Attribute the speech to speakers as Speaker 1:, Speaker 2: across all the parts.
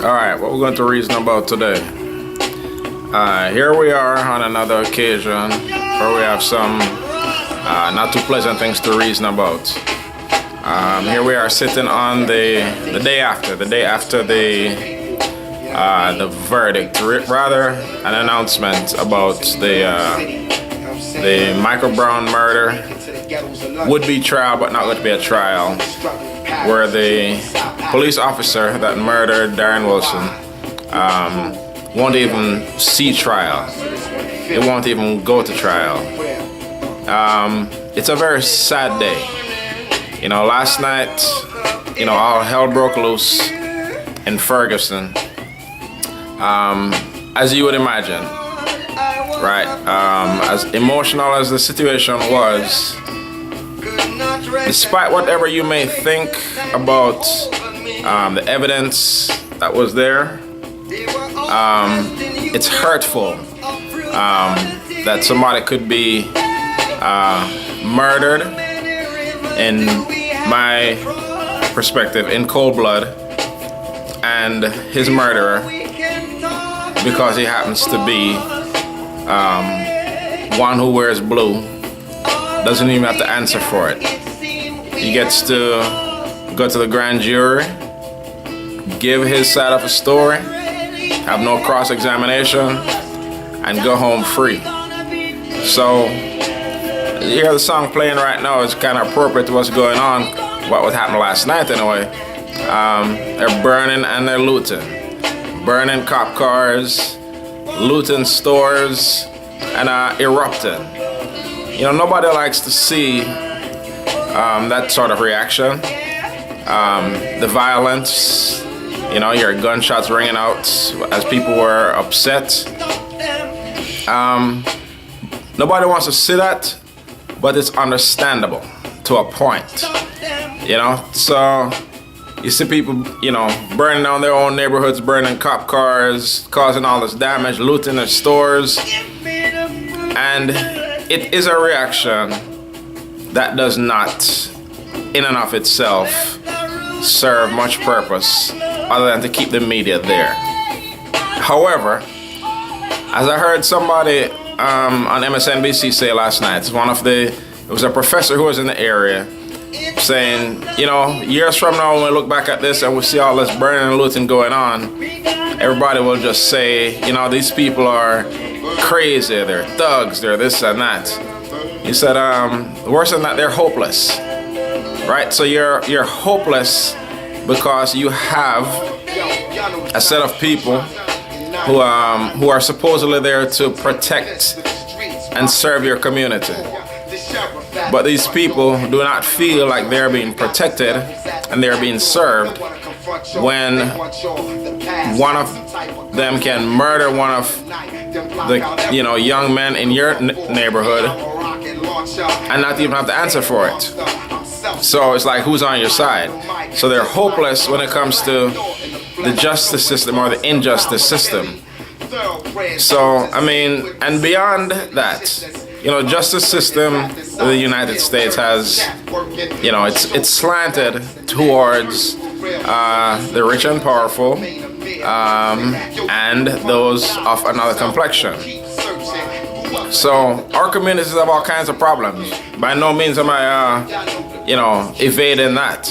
Speaker 1: Alright, what we're going to reason about today. Here we are on another occasion where we have some not too pleasant things to reason about. Here we are sitting on the day after the verdict, rather an announcement about the Michael Brown murder. Would be trial, but not going to be a trial, where the police officer that murdered Darren Wilson won't even see trial. It won't even go to trial. It's a very sad day. You know, last night, all hell broke loose in Ferguson. As you would imagine, right? As emotional as the situation was, despite whatever you may think about the evidence that was there, it's hurtful that somebody could be murdered, in my perspective, in cold blood, and his murderer, because he happens to be one who wears blue, doesn't even have to answer for it. He gets to go to the grand jury, give his side of the story, have no cross-examination, and go home free. So, you hear the song playing right now is kind of appropriate to what's going on, what was happening last night anyway. They're burning and they're looting. Burning cop cars, looting stores, and erupting. Nobody likes to see that sort of reaction. The violence, your gunshots ringing out as people were upset. Nobody wants to see that, but it's understandable to a point. So you see people, burning down their own neighborhoods, burning cop cars, causing all this damage, looting their stores. And it is a reaction that does not, in and of itself, serve much purpose other than to keep the media there. However, as I heard somebody on MSNBC say last night, it was a professor who was in the area saying, years from now when we look back at this and we see all this burning and looting going on, everybody will just say, these people are crazy, they're thugs, they're this and that. He said, worse than that, they're hopeless, right? So you're hopeless because you have a set of people who are supposedly there to protect and serve your community. But these people do not feel like they're being protected and they're being served when one of them can murder one of the young men in your neighborhood and not even have to answer for it. So it's like, who's on your side? So they're hopeless when it comes to the justice system or the injustice system. So, and beyond that, justice system in the United States has, it's slanted towards the rich and powerful and those of another complexion. So our communities have all kinds of problems. By no means am I, evading that.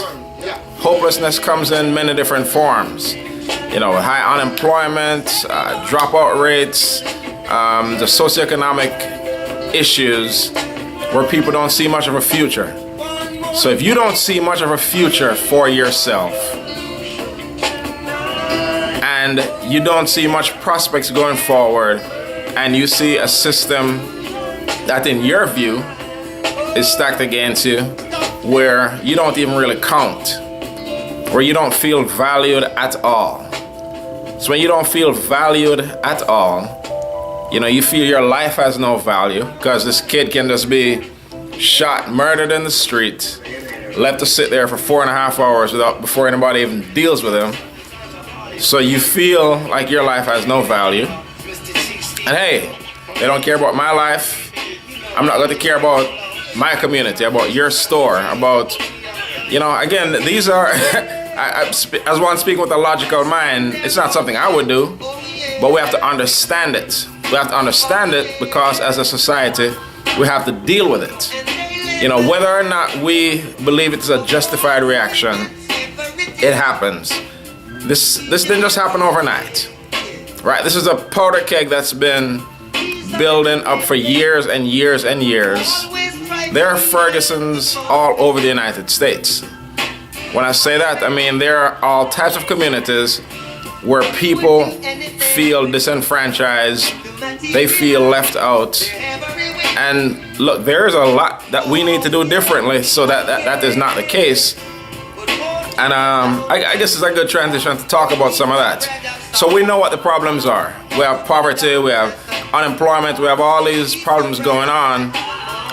Speaker 1: Hopelessness comes in many different forms. High unemployment, dropout rates, the socioeconomic issues where people don't see much of a future. So if you don't see much of a future for yourself and you don't see much prospects going forward, and you see a system that in your view is stacked against you, where you don't even really count, where you don't feel valued at all. So when you don't feel valued at all, you feel your life has no value because this kid can just be shot, murdered in the street, left to sit there for 4.5 hours before anybody even deals with him. So you feel like your life has no value. And hey, they don't care about my life. I'm not going to care about my community, about your store, about, again, these are as one speaking with a logical mind, it's not something I would do, but we have to understand it. We have to understand it because as a society, we have to deal with it. You know, whether or not we believe it's a justified reaction, it happens. This didn't just happen overnight, right? This is a powder keg that's been building up for years and years and years. There are Fergusons all over the United States. When I say that, I mean there are all types of communities where people feel disenfranchised, they feel left out. And look, there's a lot that we need to do differently so that is not the case. And I guess it's a good transition to talk about some of that. So we know what the problems are. We have poverty, we have unemployment, we have all these problems going on.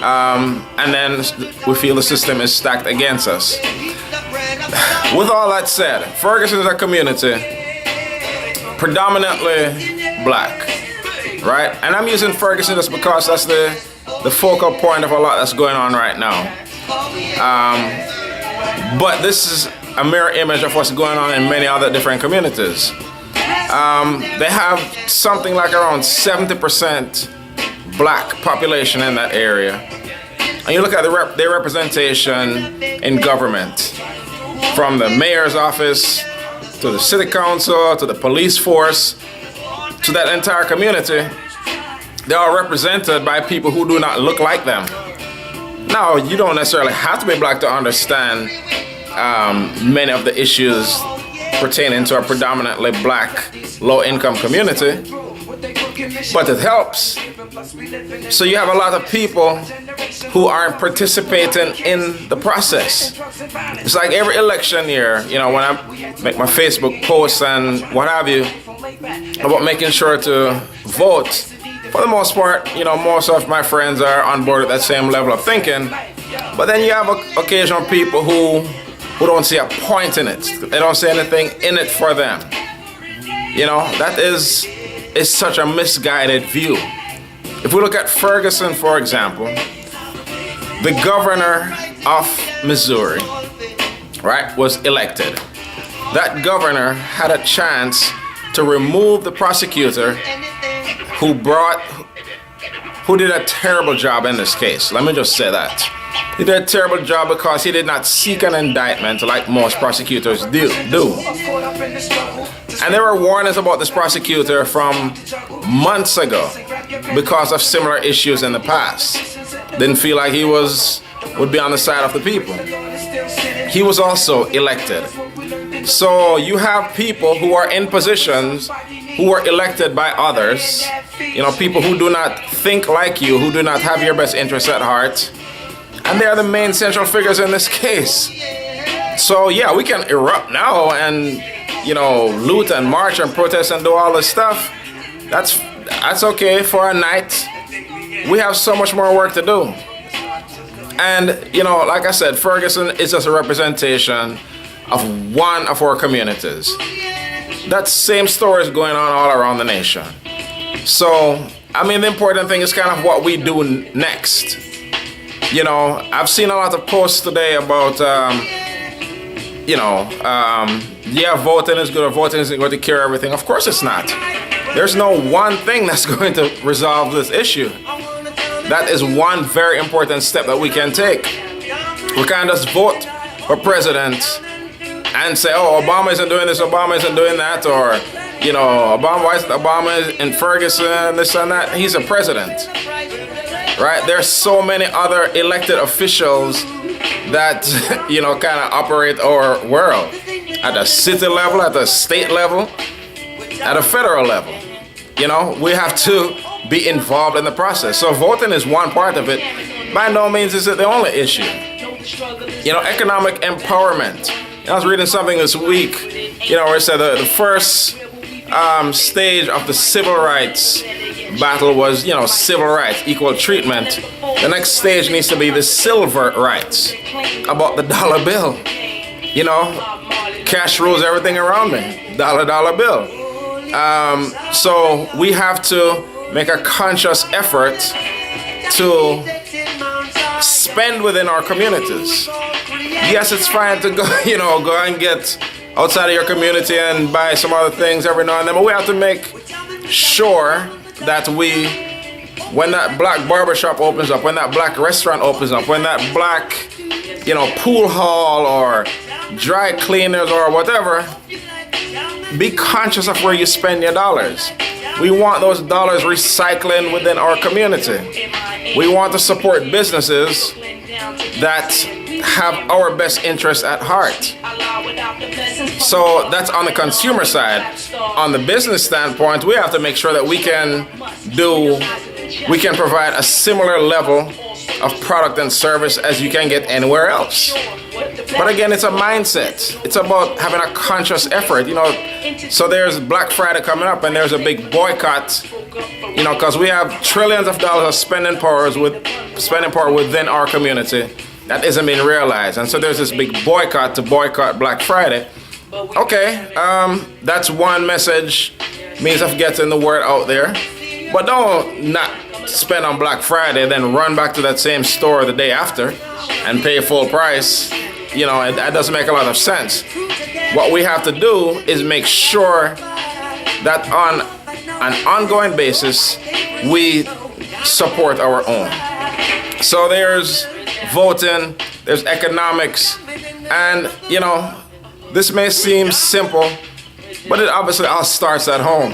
Speaker 1: And then we feel the system is stacked against us. With all that said, Ferguson is a community predominantly black, right? And I'm using Ferguson just because that's the focal point of a lot that's going on right now. But this is a mirror image of what's going on in many other different communities. They have something like around 70% black population in that area. And you look at their representation in government, from the mayor's office to the city council to the police force to that entire community. They are represented by people who do not look like them. Now, you don't necessarily have to be black to understand many of the issues pertaining to a predominantly black, low-income community, but it helps. So you have a lot of people who aren't participating in the process. It's like every election year, you know, when I make my Facebook posts and what have you, about making sure to vote. For the most part, you know, most of my friends are on board at that same level of thinking. But then you have occasional people who don't see a point in it. They don't see anything in it for them. You know, that is such a misguided view. If we look at Ferguson, for example, the governor of Missouri, right, was elected. That governor had a chance to remove the prosecutor who did a terrible job in this case. Let me just say that. He did a terrible job because he did not seek an indictment like most prosecutors do. And there were warnings about this prosecutor from months ago because of similar issues in the past. Didn't feel like he would be on the side of the people. He was also elected. So you have people who are in positions who were elected by others, you know, people who do not think like you, who do not have your best interests at heart, and they are the main central figures in this case. So yeah, we can erupt now and, you know, loot and march and protest and do all this stuff. That's okay for a night. We have so much more work to do. And, you know, like I said, Ferguson is just a representation of one of our communities. That same story is going on all around the nation. So, I mean, the important thing is kind of what we do next. You know, I've seen a lot of posts today about, yeah, voting is good or voting isn't going to cure everything. Of course it's not. There's no one thing that's going to resolve this issue. That is one very important step that we can take. We can't just vote for president and say, oh, Obama isn't doing this, Obama isn't doing that, or, you know, why isn't Obama in Ferguson, this and that? He's a president, right? There's so many other elected officials that, you know, kind of operate our world at a city level, at a state level, at a federal level. You know, we have to be involved in the process. So voting is one part of it. By no means is it the only issue. You know, economic empowerment. I was reading something this week, you know, where it said the first stage of the civil rights battle was, you know, civil rights, equal treatment. The next stage needs to be the silver rights, about the dollar bill. You know, cash rules everything around me, dollar bill. So we have to make a conscious effort to spend within our communities. Yes, it's fine to go, you know, go and get outside of your community and buy some other things every now and then. But we have to make sure that when that black barbershop opens up, when that black restaurant opens up, when that black, pool hall or dry cleaners or whatever, be conscious of where you spend your dollars. We want those dollars recycling within our community. We want to support businesses that have our best interests at heart. So that's on the consumer side. On the business standpoint, we have to make sure that we can provide a similar level of product and service as you can get anywhere else. But again, it's a mindset. It's about having a conscious effort, So there's Black Friday coming up, and there's a big boycott, because we have trillions of dollars of spending power within our community that isn't being realized. And so there's this big boycott to boycott Black Friday. Okay, that's one message, means of getting the word out there. But don't not spend on Black Friday, then run back to that same store the day after and pay full price. That doesn't make a lot of sense. What we have to do is make sure that on an ongoing basis, we support our own. So there's voting, there's economics, and this may seem simple, but it obviously all starts at home.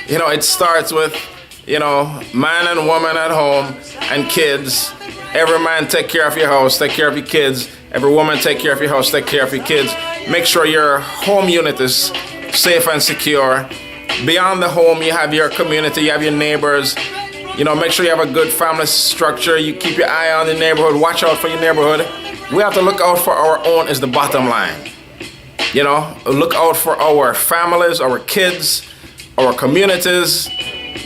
Speaker 1: It starts with, man and woman at home and kids. Every man take care of your house, take care of your kids. Every woman take care of your house, take care of your kids. Make sure your home unit is safe and secure. Beyond the home, you have your community, you have your neighbors. Make sure you have a good family structure. You keep your eye on the neighborhood. Watch out for your neighborhood. We have to look out for our own is the bottom line. Look out for our families, our kids, our communities.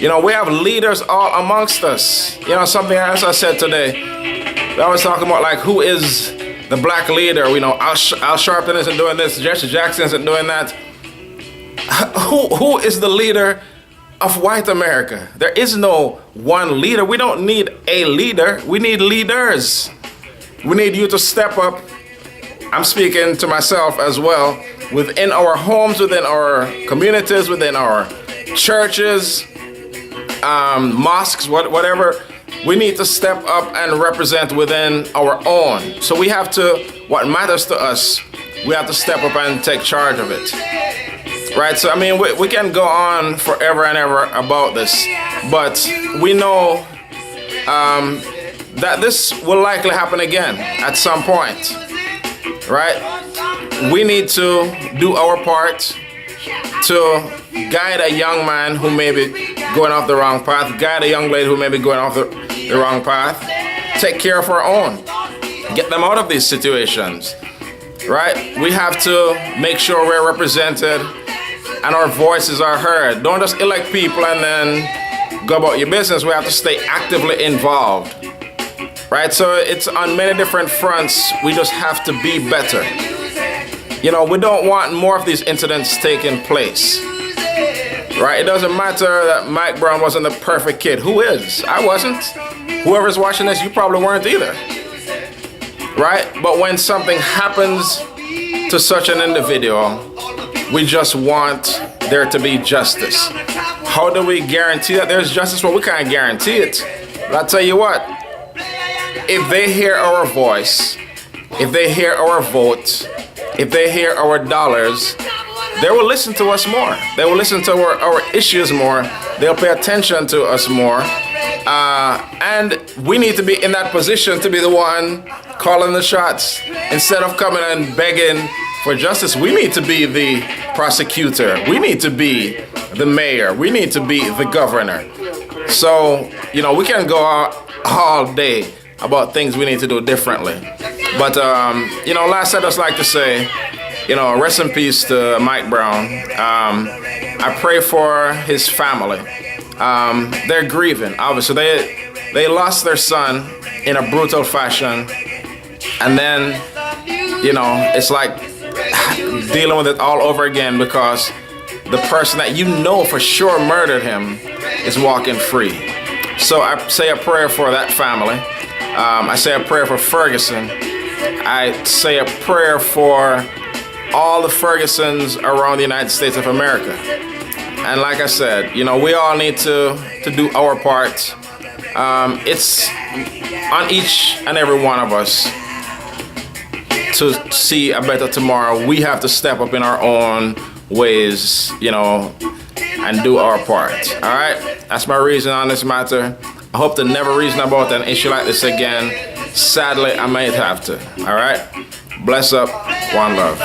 Speaker 1: We have leaders all amongst us. Something else I said today. I was talking about who is the black leader. Al Sharpton isn't doing this. Jesse Jackson isn't doing that. Who is the leader of white America? There is no one leader. We don't need a leader. We need leaders. We need you to step up. I'm speaking to myself as well. Within our homes, within our communities, within our churches, mosques, whatever. We need to step up and represent within our own. So we have to, what matters to us, we have to step up and take charge of it. Right? So, we can go on forever and ever about this, but we know that this will likely happen again at some point. Right? We need to do our part to guide a young man who may be going off the wrong path, guide a young lady who may be going off the wrong path, take care of our own, get them out of these situations, right? We have to make sure we're represented and our voices are heard. Don't just elect people and then go about your business. We have to stay actively involved, right? So it's on many different fronts. We just have to be better. We don't want more of these incidents taking place. Right? It doesn't matter that Mike Brown wasn't the perfect kid. Who is? I wasn't. Whoever's watching this, you probably weren't either. Right? But when something happens to such an individual, we just want there to be justice. How do we guarantee that there's justice? Well, we can't guarantee it. But I'll tell you what, if they hear our voice, if they hear our vote, if they hear our dollars, they will listen to us more. They will listen to our issues more. They'll pay attention to us more. And we need to be in that position to be the one calling the shots. Instead of coming and begging for justice, we need to be the prosecutor. We need to be the mayor. We need to be the governor. So, we can go all day about things we need to do differently. But, last I'd just like to say, rest in peace to Mike Brown. I pray for his family. They're grieving. Obviously, they lost their son in a brutal fashion. And then, it's like dealing with it all over again because the person that for sure murdered him is walking free. So I say a prayer for that family. I say a prayer for Ferguson. I say a prayer for all the Fergusons around the United States of America. And like I said, you know, we all need to do our part. It's on each and every one of us to see a better tomorrow. We have to step up in our own ways, you know, and do our part. All right, that's my reason on this matter. I hope to never reason about an issue like this again. Sadly, I might have to. All right, bless up, one love.